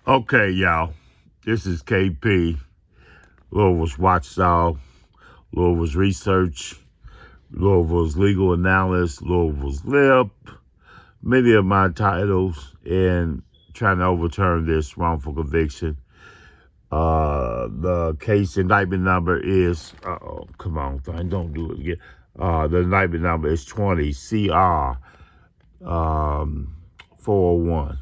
Okay, y'all. This is KP, Louisville's Watchdog, Louisville's Research, Louisville's Legal Analyst, Louisville's Lip, many of my titles in trying to overturn this wrongful conviction. The case indictment number is, come on, don't do it again. The indictment number is 20 CR 401.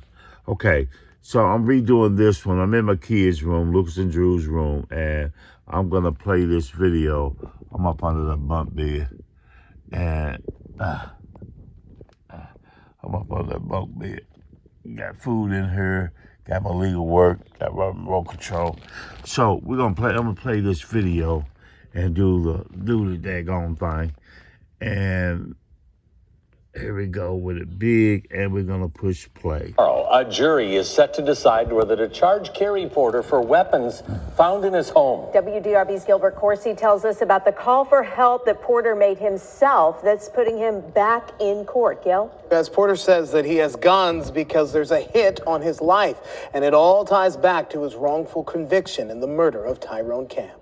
Okay, so I'm redoing this one. I'm in my kids' room, Lucas and Drew's room, and I'm going to play this video. I'm up under the bunk bed, and I'm up under the bunk bed. Got food in here, got my legal work, got remote control. So I'm gonna play this video and do the daggone thing. And here we go with it big, and we're gonna push play. A jury is set to decide whether to charge Kerry Porter for weapons found in his home. WDRB's Gilbert Corsi tells us about the call for help that Porter made himself that's putting him back in court. Gil? As Porter says that he has guns because there's a hit on his life, and it all ties back to his wrongful conviction in the murder of Tyrone Camp.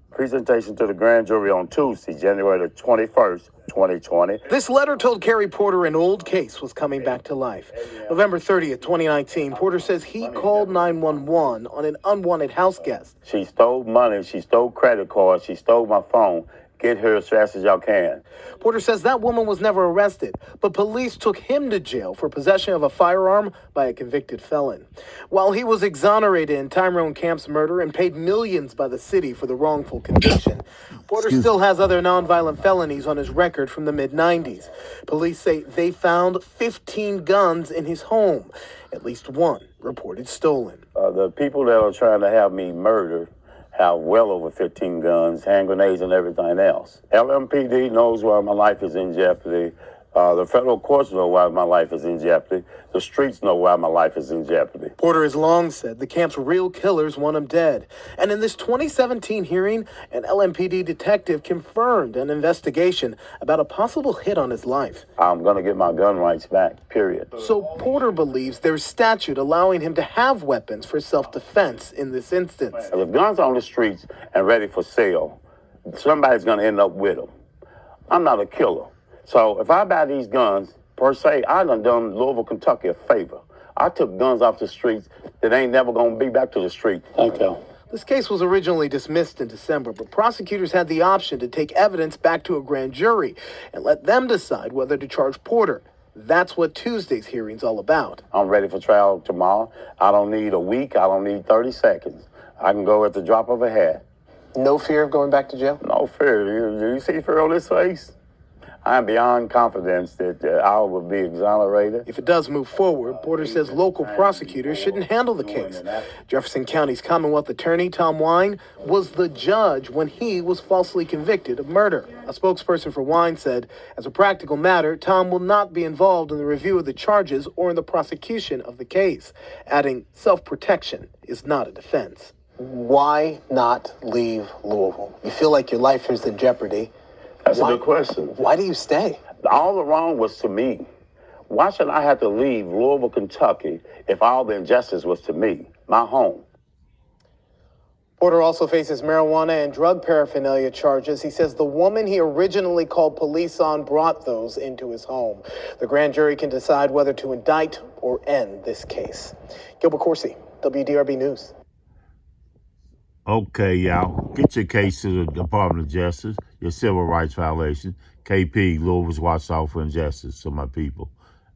Presentation to the grand jury on Tuesday, January the 21st, 2020. This letter told Kerry Porter an old case was coming back to life. November 30th, 2019, Porter says he called 911 on an unwanted house guest. She stole money, she stole credit cards, she stole my phone. Get her as fast as y'all can. Porter says that woman was never arrested, but police took him to jail for possession of a firearm by a convicted felon. While he was exonerated in Tyrone Camp's murder and paid millions by the city for the wrongful conviction, Porter still has other nonviolent felonies on his record from the mid-90s. Police say they found 15 guns in his home, at least one reported stolen. The people that are trying to have me murdered have well over 15 guns, hand grenades, and everything else. LMPD knows why my life is in jeopardy. The federal courts know why my life is in jeopardy. The streets know why my life is in jeopardy. Porter has long said the camp's real killers want him dead. And in this 2017 hearing, an LMPD detective confirmed an investigation about a possible hit on his life. I'm going to get my gun rights back, period. So Porter believes there's statute allowing him to have weapons for self-defense in this instance. If guns are on the streets and ready for sale, somebody's going to end up with them. I'm not a killer. So if I buy these guns, per se, I done Louisville, Kentucky a favor. I took guns off the streets that ain't never going to be back to the street. Thank you. This case was originally dismissed in December, but prosecutors had the option to take evidence back to a grand jury and let them decide whether to charge Porter. That's what Tuesday's hearing's all about. I'm ready for trial tomorrow. I don't need a week. I don't need 30 seconds. I can go at the drop of a hat. No fear of going back to jail? No fear. You see fear on his face? I am beyond confidence that I will be exonerated. If it does move forward, Porter says local prosecutors shouldn't handle the case. Jefferson County's Commonwealth Attorney, Tom Wine, was the judge when he was falsely convicted of murder. A spokesperson for Wine said, as a practical matter, Tom will not be involved in the review of the charges or in the prosecution of the case, adding self-protection is not a defense. Why not leave Louisville? You feel like your life is in jeopardy. That's a good question. Why do you stay? All the wrong was to me. Why should I have to leave Louisville, Kentucky if all the injustice was to me, my home? Porter also faces marijuana and drug paraphernalia charges. He says the woman he originally called police on brought those into his home. The grand jury can decide whether to indict or end this case. Gilbert Corsi, WDRB News. Okay, y'all. Get your case to the Department of Justice, your civil rights violation. KP, Louisville's Watchdog for Injustice. So my people,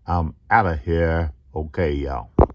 I'm out of here. Okay, y'all.